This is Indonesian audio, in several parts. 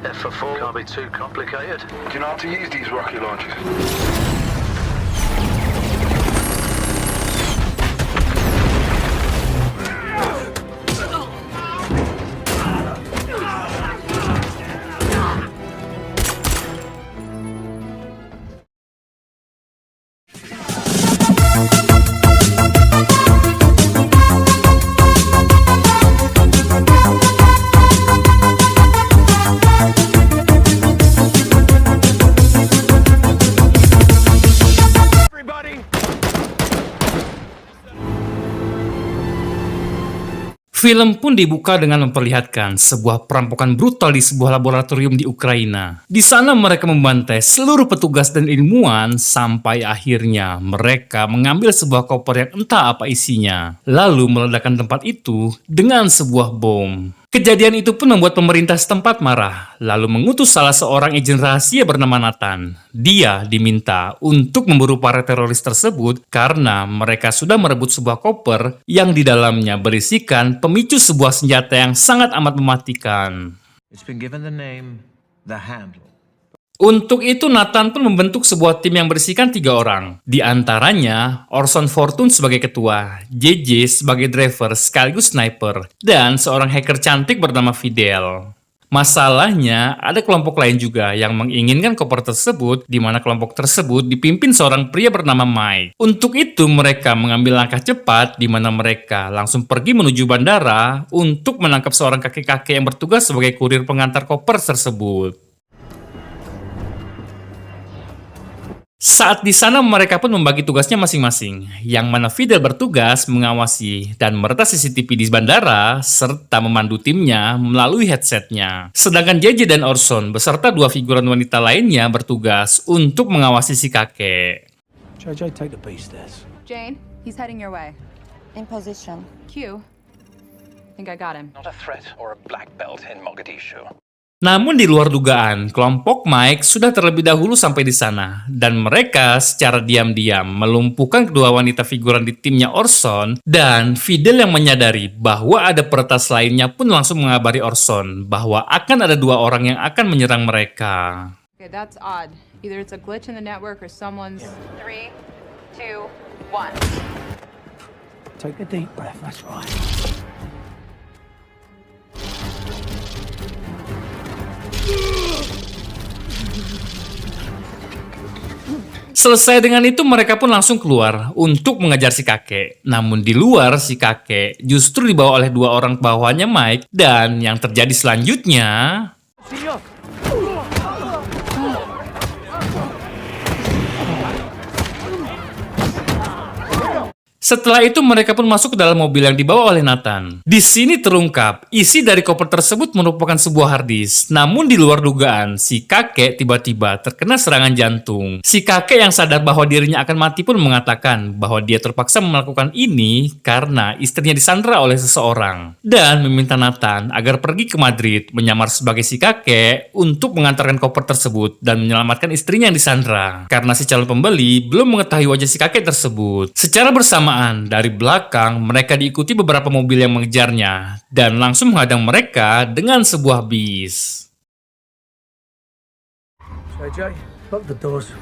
F for 4 can't be too complicated. Do you know how to use these rocket launchers? Film pun dibuka dengan memperlihatkan sebuah perampokan brutal di sebuah laboratorium di Ukraina. Di sana mereka membantai seluruh petugas dan ilmuwan sampai akhirnya mereka mengambil sebuah koper yang entah apa isinya, lalu meledakkan tempat itu dengan sebuah bom. Kejadian itu pun membuat pemerintah setempat marah, lalu mengutus salah seorang agen rahasia bernama Nathan. Dia diminta untuk memburu para teroris tersebut karena mereka sudah merebut sebuah koper yang di dalamnya berisikan pemicu sebuah senjata yang sangat amat mematikan. It's been given the name The Handle. Untuk itu Nathan pun membentuk sebuah tim yang berisikan 3 orang. Di antaranya Orson Fortune sebagai ketua, JJ sebagai driver sekaligus sniper, dan seorang hacker cantik bernama Fidel. Masalahnya, ada kelompok lain juga yang menginginkan koper tersebut, di mana kelompok tersebut dipimpin seorang pria bernama Mike. Untuk itu mereka mengambil langkah cepat, di mana mereka langsung pergi menuju bandara untuk menangkap seorang kakek-kakek yang bertugas sebagai kurir pengantar koper tersebut. Saat di sana mereka pun membagi tugasnya masing-masing, yang mana Fidel bertugas mengawasi dan meretas CCTV di bandara serta memandu timnya melalui headsetnya. Sedangkan JJ dan Orson beserta 2 figuran wanita lainnya bertugas untuk mengawasi si kakek. JJ, take the beast this. Jane, he's heading your way. In position. Q. Think I got him. Not a threat or a black belt in Mogadishu. Namun di luar dugaan, kelompok Mike sudah terlebih dahulu sampai di sana, dan mereka secara diam-diam melumpuhkan kedua wanita figuran di timnya Orson, dan Fidel yang menyadari bahwa ada peretas lainnya pun langsung mengabari Orson bahwa akan ada 2 orang yang akan menyerang mereka. Okay, that's odd. Either it's a glitch in the network or someone's... 3, 2, 1. Take a deep breath, that's right. Selesai dengan itu mereka pun langsung keluar untuk mengejar si kakek. Namun di luar si kakek justru dibawa oleh 2 orang bawahannya Mike, dan yang terjadi selanjutnya... Setelah itu mereka pun masuk ke dalam mobil yang dibawa oleh Nathan. Di sini terungkap, isi dari koper tersebut merupakan sebuah harddisk. Namun di luar dugaan, si kakek tiba-tiba terkena serangan jantung. Si kakek yang sadar bahwa dirinya akan mati pun mengatakan bahwa dia terpaksa melakukan ini karena istrinya disandra oleh seseorang. Dan meminta Nathan agar pergi ke Madrid menyamar sebagai si kakek untuk mengantarkan koper tersebut dan menyelamatkan istrinya yang disandra. Karena si calon pembeli belum mengetahui wajah si kakek tersebut. Secara bersamaan dari belakang, mereka diikuti beberapa mobil yang mengejarnya dan langsung menghadang mereka dengan sebuah bis. JJ, lock the doors.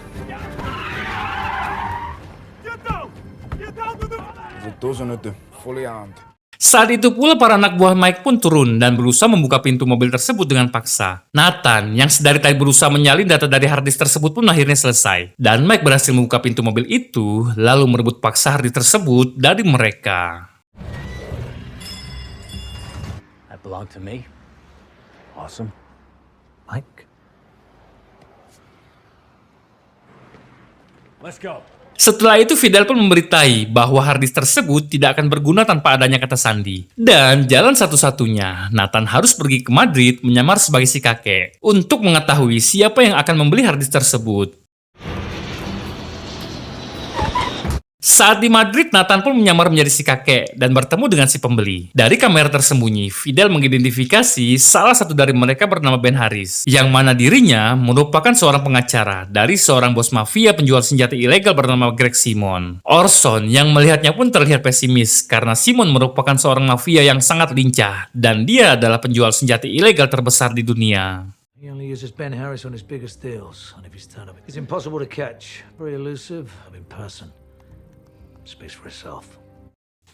The doors are not fully armed. Saat itu pula para anak buah Mike pun turun dan berusaha membuka pintu mobil tersebut dengan paksa. Nathan yang sedari tadi berusaha menyalin data dari harddisk tersebut pun akhirnya selesai. Dan Mike berhasil membuka pintu mobil itu lalu merebut paksa harddisk tersebut dari mereka. That belonged to me. Awesome. Mike. Let's go. Setelah itu Fidel pun memberitahu bahwa harddisk tersebut tidak akan berguna tanpa adanya kata sandi. Dan jalan satu-satunya, Nathan harus pergi ke Madrid menyamar sebagai si kakek untuk mengetahui siapa yang akan membeli harddisk tersebut. Saat di Madrid, Nathan pun menyamar menjadi si kakek dan bertemu dengan si pembeli. Dari kamera tersembunyi, Fidel mengidentifikasi salah satu dari mereka bernama Ben Harris, yang mana dirinya merupakan seorang pengacara dari seorang bos mafia penjual senjata ilegal bernama Greg Simon. Orson yang melihatnya pun terlihat pesimis karena Simon merupakan seorang mafia yang sangat lincah dan dia adalah penjual senjata ilegal terbesar di dunia. He only uses Ben Harris on his biggest deals, and if he's turned up, he's impossible to catch. Very elusive, in person. Speaks for itself.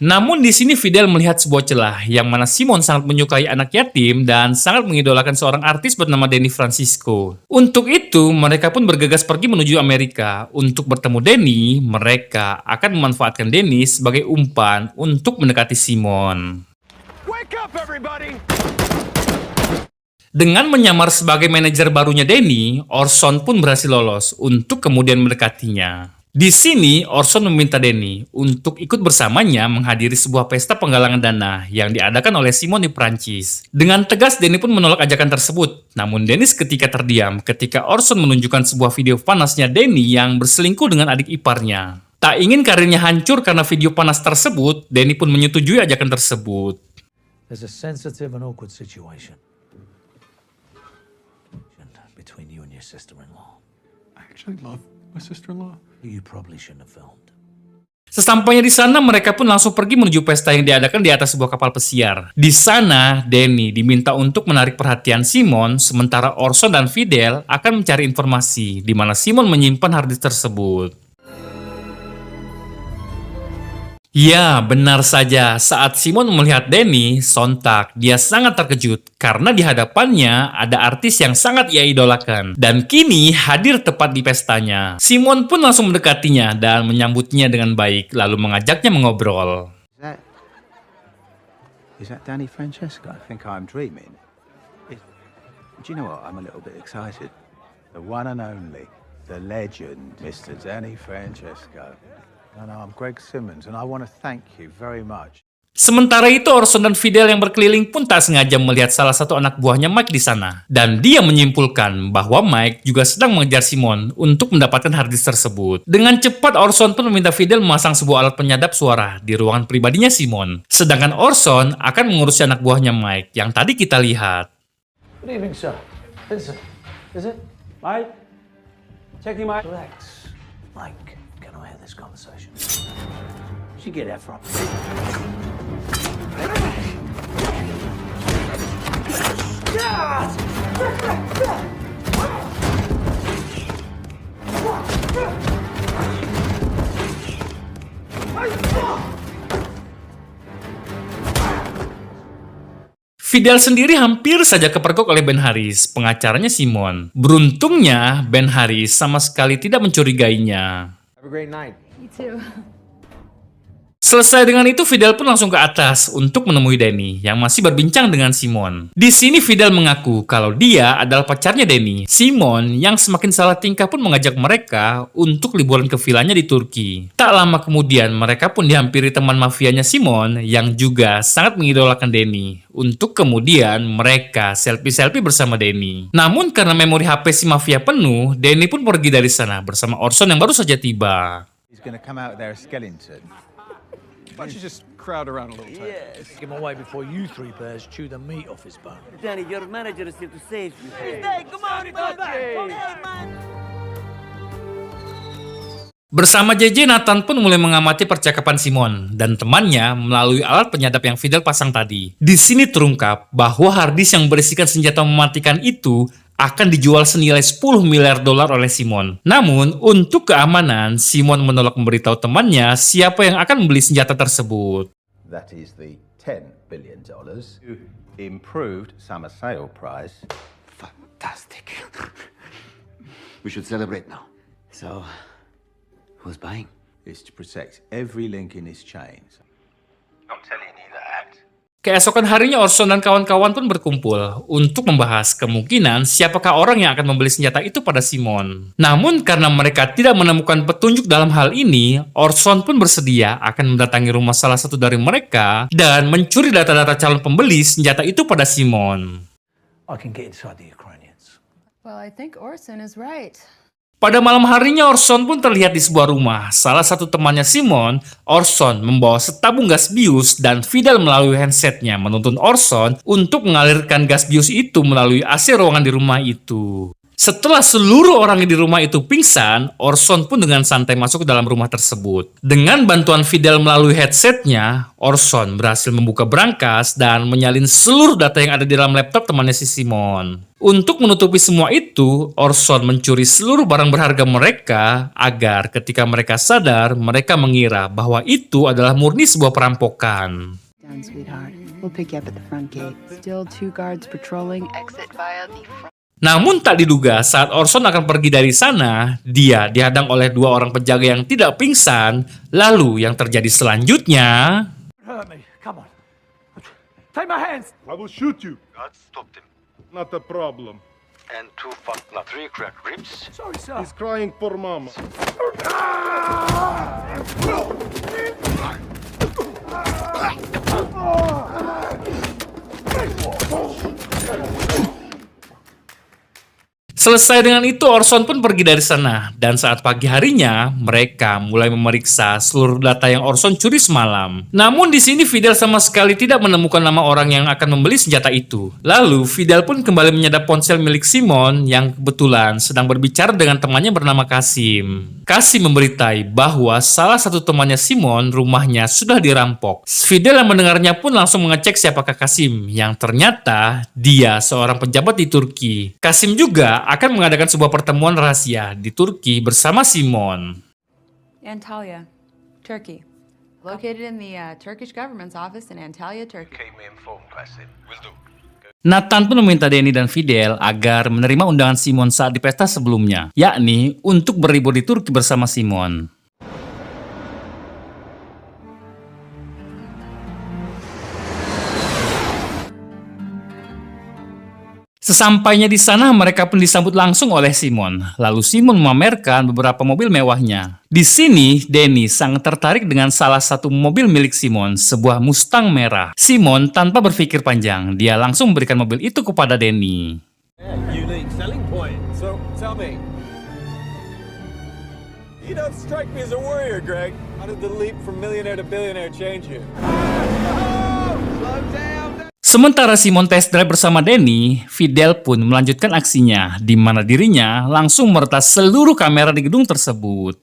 Namun di sini Fidel melihat sebuah celah yang mana Simon sangat menyukai anak yatim dan sangat mengidolakan seorang artis bernama Danny Francisco. Untuk itu, mereka pun bergegas pergi menuju Amerika. Untuk bertemu Danny, mereka akan memanfaatkan Danny sebagai umpan untuk mendekati Simon. Wake up, everybody! Dengan menyamar sebagai manajer barunya Danny, Orson pun berhasil lolos untuk kemudian mendekatinya. Di sini, Orson meminta Danny untuk ikut bersamanya menghadiri sebuah pesta penggalangan dana yang diadakan oleh Simon di Prancis. Dengan tegas, Danny pun menolak ajakan tersebut. Namun Dennis ketika terdiam ketika Orson menunjukkan sebuah video panasnya Danny yang berselingkuh dengan adik iparnya. Tak ingin karirnya hancur karena video panas tersebut, Danny pun menyetujui ajakan tersebut. There's a sensitive and awkward situation between you and your sister-in-law. I actually love my sister-in-law. You probably shouldn't have filmed. Sesampainya di sana, mereka pun langsung pergi menuju pesta yang diadakan di atas sebuah kapal pesiar. Di sana, Danny diminta untuk menarik perhatian Simon, sementara Orson dan Fidel akan mencari informasi di mana Simon menyimpan harddisk tersebut. Ya, benar saja. Saat Simon melihat Danny, sontak dia sangat terkejut karena di hadapannya ada artis yang sangat ia idolakan dan kini hadir tepat di pestanya. Simon pun langsung mendekatinya dan menyambutnya dengan baik lalu mengajaknya mengobrol. Is that Danny Francesco? I think I'm dreaming. Do you know what? I'm a little bit excited. The one and only, the legend, Mr. Danny Francesco. No, I'm Greg Simmons, and I want to thank you very much. Sementara itu, Orson dan Fidel yang berkeliling pun tak sengaja melihat salah satu anak buahnya Mike di sana. Dan dia menyimpulkan bahwa Mike juga sedang mengejar Simon untuk mendapatkan harddisk tersebut. Dengan cepat, Orson pun meminta Fidel memasang sebuah alat penyadap suara di ruangan pribadinya Simon. Sedangkan Orson akan mengurusi anak buahnya Mike yang tadi kita lihat. Good evening, sir. Vincent, is it? Mike? Checking my... Relax. Mike, can I hear this conversation? Where'd you get that from? Fidel sendiri hampir saja kepergok oleh Ben Harris, pengacaranya Simon. Beruntungnya, Ben Harris sama sekali tidak mencurigainya. Have a great night. You too. Selesai dengan itu, Fidel pun langsung ke atas untuk menemui Danny yang masih berbincang dengan Simon. Di sini Fidel mengaku kalau dia adalah pacarnya Danny. Simon yang semakin salah tingkah pun mengajak mereka untuk liburan ke vilanya di Turki. Tak lama kemudian mereka pun dihampiri teman mafianya Simon yang juga sangat mengidolakan Danny. Untuk kemudian mereka selfie-selfie bersama Danny. Namun karena memori HP si mafia penuh, Danny pun pergi dari sana bersama Orson yang baru saja tiba. He's going to come out there a skeleton. Why don't you just crowd around a little tighter? Yes. Take him away before you three bears chew the meat off his bone. Danny, your manager is here to save you. Bersama JJ, Nathan pun mulai mengamati percakapan Simon dan temannya melalui alat penyadap yang Fidel pasang tadi. Di sini terungkap bahwa harddisk yang berisikan senjata mematikan itu akan dijual senilai $10 miliar oleh Simon. Namun, untuk keamanan, Simon menolak memberitahu temannya siapa yang akan membeli senjata tersebut. That is the $10 billion improved summer sale price. Fantastic. We should celebrate now. So, who's buying? Is to protect every link in his chain. I'm telling you that. Keesokan harinya, Orson dan kawan-kawan pun berkumpul untuk membahas kemungkinan siapakah orang yang akan membeli senjata itu pada Simon. Namun karena mereka tidak menemukan petunjuk dalam hal ini, Orson pun bersedia akan mendatangi rumah salah satu dari mereka dan mencuri data-data calon pembeli senjata itu pada Simon. I can get inside the Ukrainians. Well, I think Orson is right. Pada malam harinya, Orson pun terlihat di sebuah rumah. Salah satu temannya Simon, Orson membawa setabung gas bius dan Fidel melalui handsetnya menuntun Orson untuk mengalirkan gas bius itu melalui AC ruangan di rumah itu. Setelah seluruh orang di rumah itu pingsan, Orson pun dengan santai masuk ke dalam rumah tersebut. Dengan bantuan Fidel melalui headsetnya, Orson berhasil membuka brankas dan menyalin seluruh data yang ada di dalam laptop temannya si Simon. Untuk menutupi semua itu, Orson mencuri seluruh barang berharga mereka agar ketika mereka sadar, mereka mengira bahwa itu adalah murni sebuah perampokan. Down, sweetheart. We'll pick you up at the front gate. Still 2 guards patrolling. Exit via the front. Namun tak diduga saat Orson akan pergi dari sana, dia dihadang oleh 2 orang penjaga yang tidak pingsan. Lalu yang terjadi selanjutnya... Hurt me. Come on. Take my hands. I will shoot you. God stopped him. Not a problem. And 3 cracked ribs. Sorry, sir. He's crying for mama. Selesai dengan itu, Orson pun pergi dari sana. Dan saat pagi harinya, mereka mulai memeriksa seluruh data yang Orson curi semalam. Namun di sini Fidel sama sekali tidak menemukan nama orang yang akan membeli senjata itu. Lalu Fidel pun kembali menyadap ponsel milik Simon yang kebetulan sedang berbicara dengan temannya bernama Kasim. Kasim memberitahu bahwa salah satu temannya Simon rumahnya sudah dirampok. Fidel yang mendengarnya pun langsung mengecek siapakah Kasim, yang ternyata dia seorang pejabat di Turki. Kasim juga akan mengadakan sebuah pertemuan rahasia di Turki bersama Simon. Antalya, Turkey. Located in the Turkish government's office in Antalya, Turkey. Keep me informed, Bassett. Will do. Nathan pun meminta Danny dan Fidel agar menerima undangan Simon saat di pesta sebelumnya, yakni untuk berlibur di Turki bersama Simon. Sesampainya di sana, mereka pun disambut langsung oleh Simon. Lalu Simon memamerkan beberapa mobil mewahnya. Di sini, Danny sangat tertarik dengan salah satu mobil milik Simon, sebuah Mustang merah. Simon tanpa berpikir panjang, dia langsung memberikan mobil itu kepada Danny. Unique selling point. So, tell me. You don't strike me as a warrior, Greg. How did the leap from millionaire to billionaire change you? Slow down. Sementara Simon test drive bersama Danny, Fidel pun melanjutkan aksinya, di mana dirinya langsung meretas seluruh kamera di gedung tersebut.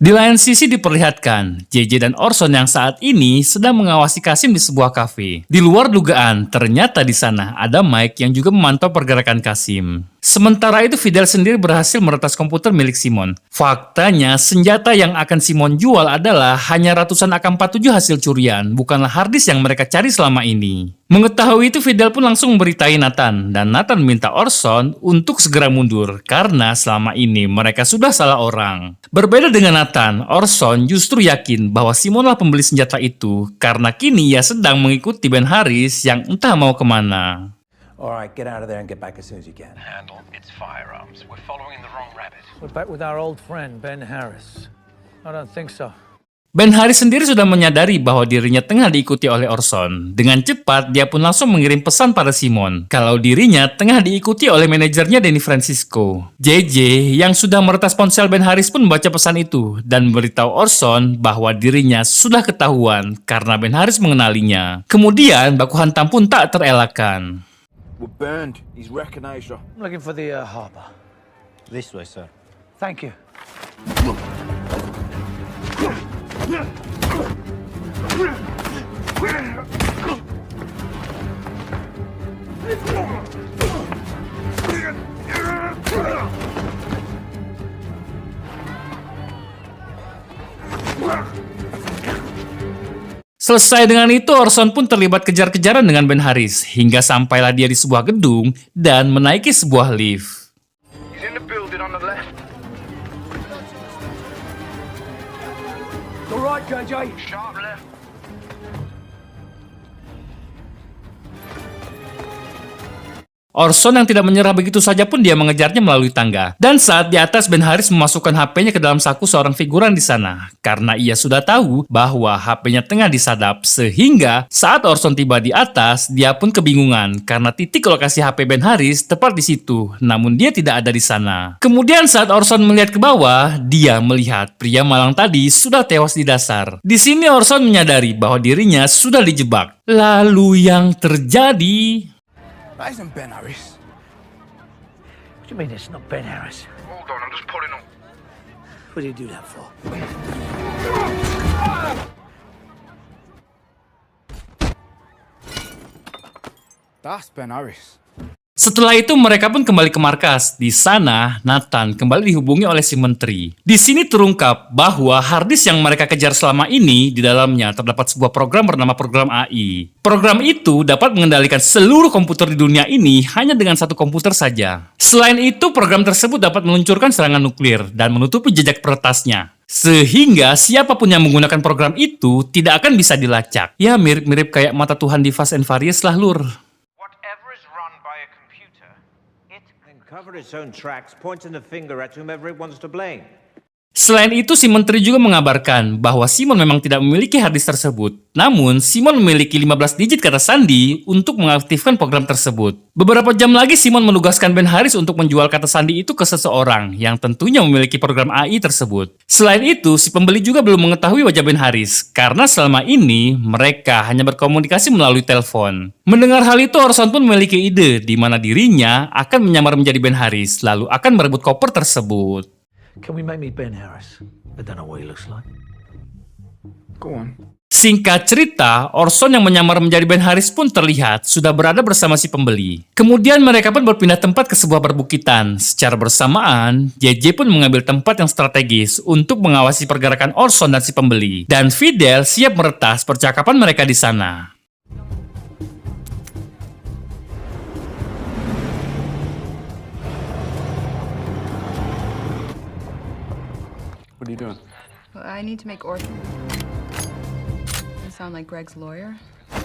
Di lain sisi diperlihatkan, JJ dan Orson yang saat ini sedang mengawasi Kasim di sebuah kafe. Di luar dugaan, ternyata di sana ada Mike yang juga memantau pergerakan Kasim. Sementara itu Fidel sendiri berhasil meretas komputer milik Simon. Faktanya, senjata yang akan Simon jual adalah hanya ratusan AK-47 hasil curian, bukanlah harddisk yang mereka cari selama ini. Mengetahui itu Fidel pun langsung memberitahu Nathan, dan Nathan meminta Orson untuk segera mundur karena selama ini mereka sudah salah orang. Berbeda dengan Nathan, Orson justru yakin bahwa Simonlah pembeli senjata itu karena kini ia sedang mengikuti Ben Harris yang entah mau kemana. All right, get out of there and get back as soon as you can. Handle its firearms. We're following the wrong rabbit. We're back with our old friend, Ben Harris. I don't think so. Ben Harris sendiri sudah menyadari bahwa dirinya tengah diikuti oleh Orson. Dengan cepat, dia pun langsung mengirim pesan pada Simon kalau dirinya tengah diikuti oleh manajernya Danny Francisco. JJ yang sudah meretas ponsel Ben Harris pun membaca pesan itu dan memberitahu Orson bahwa dirinya sudah ketahuan karena Ben Harris mengenalinya. Kemudian, baku hantam pun tak terelakkan. We're burned. He's recognized her. I'm looking for the harbor. This way, sir. Thank you. Selesai dengan itu, Orson pun terlibat kejar-kejaran dengan Ben Harris hingga sampailah dia di sebuah gedung dan menaiki sebuah lift. He's in the building on the left. All right, JJ. Sharp left. Orson yang tidak menyerah begitu saja pun dia mengejarnya melalui tangga. Dan saat di atas, Ben Harris memasukkan HP-nya ke dalam saku seorang figuran di sana. Karena ia sudah tahu bahwa HP-nya tengah disadap. Sehingga saat Orson tiba di atas, dia pun kebingungan. Karena titik lokasi HP Ben Harris tepat di situ. Namun dia tidak ada di sana. Kemudian saat Orson melihat ke bawah, dia melihat pria malang tadi sudah tewas di dasar. Di sini Orson menyadari bahwa dirinya sudah dijebak. Lalu yang terjadi... That isn't Ben Harris. What do you mean it's not Ben Harris? Hold on, I'm just pulling up. What do you do that for? That's Ben Harris. Setelah itu mereka pun kembali ke markas. Di sana, Nathan kembali dihubungi oleh si menteri. Di sini terungkap bahwa harddisk yang mereka kejar selama ini di dalamnya terdapat sebuah program bernama program AI. Program itu dapat mengendalikan seluruh komputer di dunia ini hanya dengan satu komputer saja. Selain itu, program tersebut dapat meluncurkan serangan nuklir dan menutupi jejak peretasnya. Sehingga siapapun yang menggunakan program itu tidak akan bisa dilacak. Ya mirip-mirip kayak mata Tuhan di Fast and Furious lah, Lur. Cover its own tracks, pointing the finger at whomever it wants to blame. Selain itu, si menteri juga mengabarkan bahwa Simon memang tidak memiliki harddisk tersebut. Namun, Simon memiliki 15 digit kata sandi untuk mengaktifkan program tersebut. Beberapa jam lagi, Simon menugaskan Ben Harris untuk menjual kata sandi itu ke seseorang yang tentunya memiliki program AI tersebut. Selain itu, si pembeli juga belum mengetahui wajah Ben Harris karena selama ini mereka hanya berkomunikasi melalui telepon. Mendengar hal itu, Orson pun memiliki ide di mana dirinya akan menyamar menjadi Ben Harris lalu akan merebut koper tersebut. Can we make me Ben Harris? I don't know what he looks like. Go on. Singkat cerita, Orson yang menyamar menjadi Ben Harris pun terlihat sudah berada bersama si pembeli. Kemudian mereka pun berpindah tempat ke sebuah perbukitan. Secara bersamaan, JJ pun mengambil tempat yang strategis untuk mengawasi pergerakan Orson dan si pembeli. Dan Fidel siap meretas percakapan mereka di sana. What are you doing? Well, I need to make Orson. You sound like Greg's lawyer. I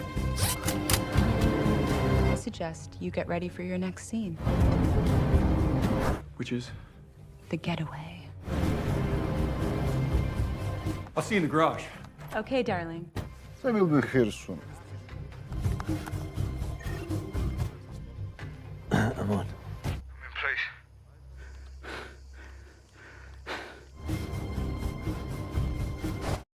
suggest you get ready for your next scene. Which is? The getaway. I'll see you in the garage. Okay, darling. Це був Херсон. I'm on. Please.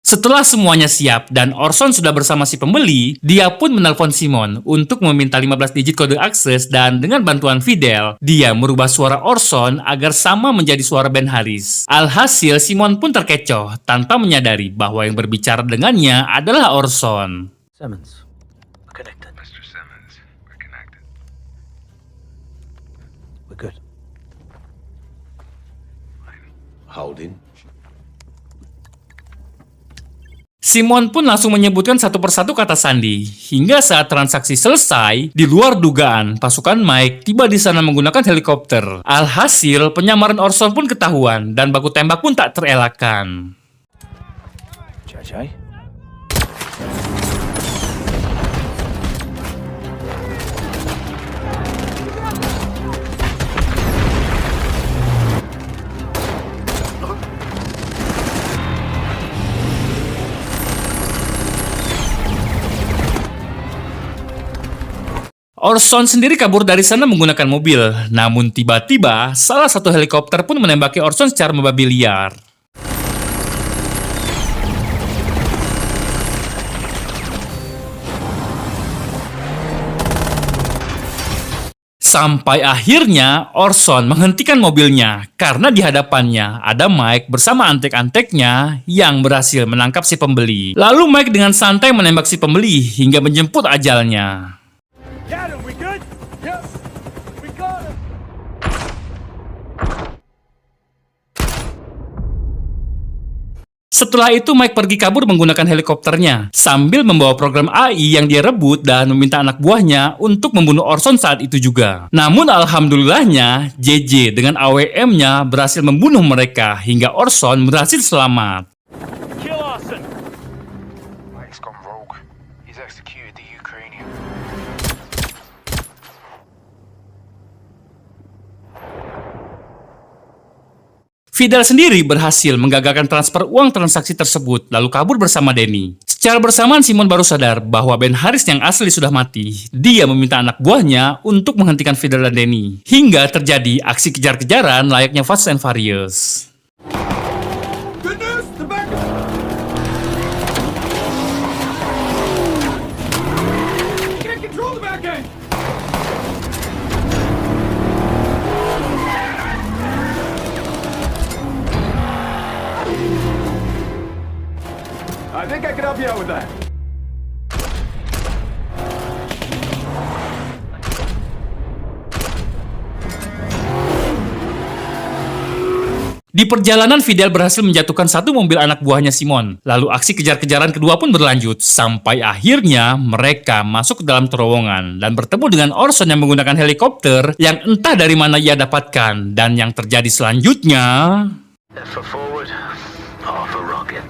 Setelah semuanya siap dan Orson sudah bersama si pembeli, dia pun menelpon Simon untuk meminta 15 digit kode akses dan dengan bantuan Fidel, dia merubah suara Orson agar sama menjadi suara Ben Harris. Alhasil, Simon pun terkecoh tanpa menyadari bahwa yang berbicara dengannya adalah Orson. Simmons. We're connected. Mr. Simmons, we're connected. We're good. Holding. Simon pun langsung menyebutkan satu persatu kata sandi. Hingga saat transaksi selesai, di luar dugaan, pasukan Mike tiba di sana menggunakan helikopter. Alhasil, penyamaran Orson pun ketahuan dan baku tembak pun tak terelakkan. JJ? Orson sendiri kabur dari sana menggunakan mobil, namun tiba-tiba salah satu helikopter pun menembaki Orson secara membabi liar. Sampai akhirnya Orson menghentikan mobilnya karena di hadapannya ada Mike bersama antek-anteknya yang berhasil menangkap si pembeli. Lalu Mike dengan santai menembak si pembeli hingga menjemput ajalnya. Setelah itu Mike pergi kabur menggunakan helikopternya sambil membawa program AI yang dia rebut dan meminta anak buahnya untuk membunuh Orson saat itu juga. Namun alhamdulillahnya JJ dengan AWM-nya berhasil membunuh mereka hingga Orson berhasil selamat. Kill Orson! Mike's gone rogue. He's executed the Ukrainian. Fidel sendiri berhasil menggagalkan transfer uang transaksi tersebut lalu kabur bersama Danny. Secara bersamaan Simon baru sadar bahwa Ben Harris yang asli sudah mati. Dia meminta anak buahnya untuk menghentikan Fidel dan Danny. Hingga terjadi aksi kejar-kejaran layaknya Fast and Furious. Good news! The back! You can't control the back end! with that? Di perjalanan, Fidel berhasil menjatuhkan satu mobil anak buahnya Simon. Lalu aksi kejar-kejaran kedua pun berlanjut, sampai akhirnya mereka masuk ke dalam terowongan dan bertemu dengan Orson yang menggunakan helikopter yang entah dari mana ia dapatkan. Dan yang terjadi selanjutnya... For forward, half a rocket.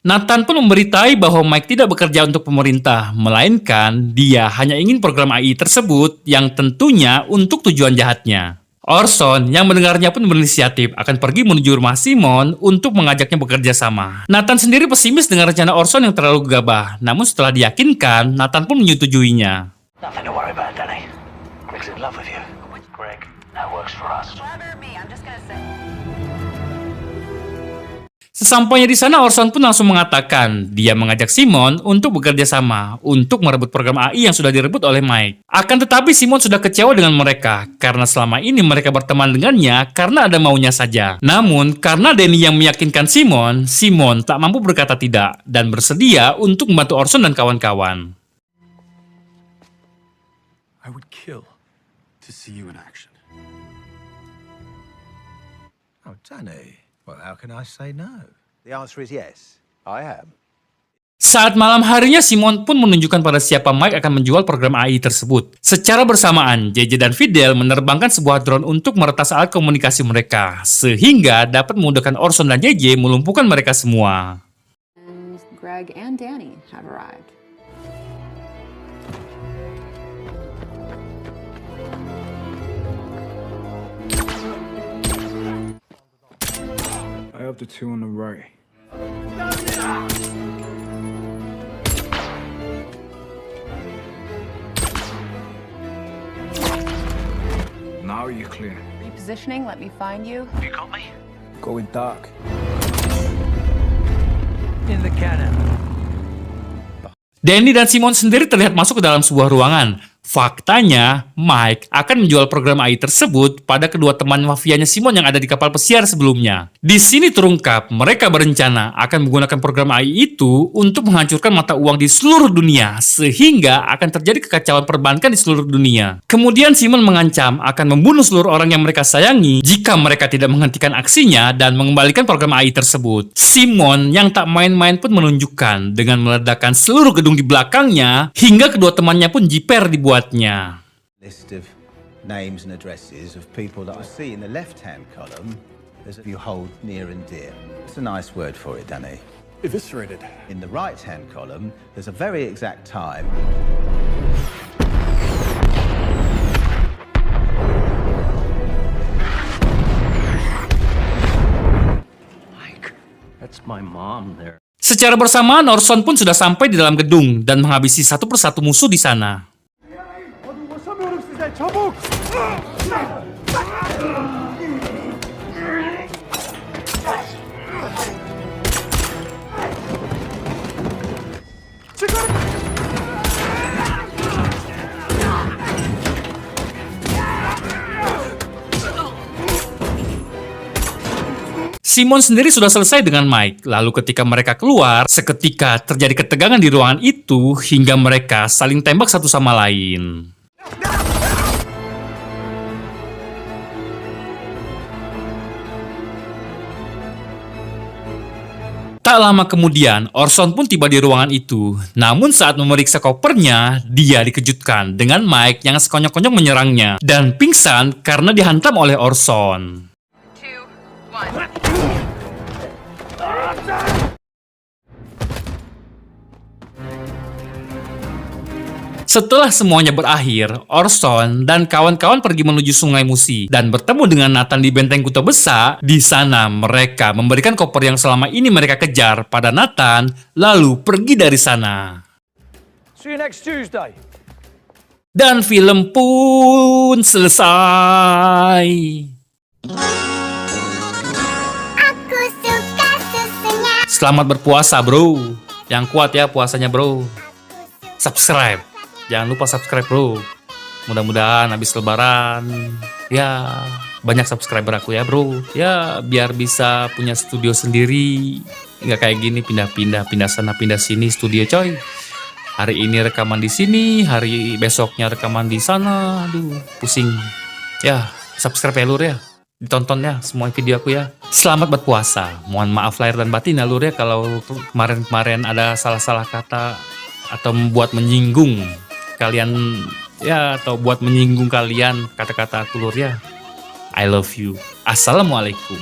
Nathan pun memberitahu bahwa Mike tidak bekerja untuk pemerintah, melainkan dia hanya ingin program AI tersebut yang tentunya untuk tujuan jahatnya. Orson yang mendengarnya pun berinisiatif akan pergi menuju rumah Simon untuk mengajaknya bekerja sama. Nathan sendiri pesimis dengan rencana Orson yang terlalu gegabah, namun setelah diyakinkan, Nathan pun menyetujuinya. Nothing to worry about, Danny. Greg's in love with you. Greg, that works for us. Sesampainya di sana, Orson pun langsung mengatakan dia mengajak Simon untuk bekerja sama untuk merebut program AI yang sudah direbut oleh Mike. Akan tetapi Simon sudah kecewa dengan mereka karena selama ini mereka berteman dengannya karena ada maunya saja. Namun karena Danny yang meyakinkan Simon, Simon tak mampu berkata tidak dan bersedia untuk membantu Orson dan kawan-kawan. I would kill to see you in action. Oh, Danny. Well, how can I say no? The answer is yes, I am. Saat malam harinya, Simon pun menunjukkan pada siapa Mike akan menjual program AI tersebut. Secara bersamaan, JJ dan Fidel menerbangkan sebuah drone untuk meretas alat komunikasi mereka, sehingga dapat memudahkan Orson dan JJ melumpuhkan mereka semua. And Greg and Danny have arrived. I have the two on the right. Now you're clear. Repositioning, let me find you. You got me? Going dark. In the cannon. Danny dan Simon sendiri terlihat masuk ke dalam sebuah ruangan. Faktanya, Mike akan menjual program AI tersebut pada kedua teman mafianya Simon yang ada di kapal pesiar sebelumnya. Di sini terungkap, mereka berencana akan menggunakan program AI itu untuk menghancurkan mata uang di seluruh dunia, sehingga akan terjadi kekacauan perbankan di seluruh dunia. Kemudian Simon mengancam akan membunuh seluruh orang yang mereka sayangi jika mereka tidak menghentikan aksinya dan mengembalikan program AI tersebut. Simon yang tak main-main pun menunjukkan dengan meledakkan seluruh gedung di belakangnya, hingga kedua temannya pun jiper dibuat. List of names and addresses of people that I see in the left-hand column. There's a few hold near and dear. It's a nice word for it, Danny. Eviscerated. In the right-hand column, there's a very exact time. Mike, that's my mom there. Secara bersamaan, Orson pun sudah sampai di dalam gedung dan menghabisi satu persatu musuh di sana. Simon sendiri sudah selesai dengan Mike. Lalu ketika mereka keluar, seketika terjadi ketegangan di ruangan itu hingga mereka saling tembak satu sama lain. Tak lama kemudian, Orson pun tiba di ruangan itu. Namun saat memeriksa kopernya, dia dikejutkan dengan Mike yang sekonyong-konyong menyerangnya dan pingsan karena dihantam oleh Orson. 2, 1. Setelah semuanya berakhir, Orson dan kawan-kawan pergi menuju Sungai Musi dan bertemu dengan Nathan di Benteng Kuta Besa. Di sana mereka memberikan koper yang selama ini mereka kejar pada Nathan, lalu pergi dari sana. See you next Tuesday. Dan film pun selesai. Aku suka susunya. Selamat berpuasa, bro. Yang kuat ya puasanya, bro. Aku suka subscribe. Jangan lupa subscribe bro. Mudah-mudahan habis lebaran ya banyak subscriber aku ya bro. Ya biar bisa punya studio sendiri. Nggak kayak gini pindah sana pindah sini studio coy. Hari ini rekaman di sini, hari besoknya rekaman di sana. Aduh, pusing. Ya, subscribe ya lur ya. Ditonton ya semua video aku ya. Selamat berpuasa. Mohon maaf lahir dan batin ya lur ya kalau kemarin-kemarin ada salah-salah kata atau membuat menyinggung kalian ya, atau buat menyinggung kalian kata-kata aku lur ya. I love you. Assalamualaikum.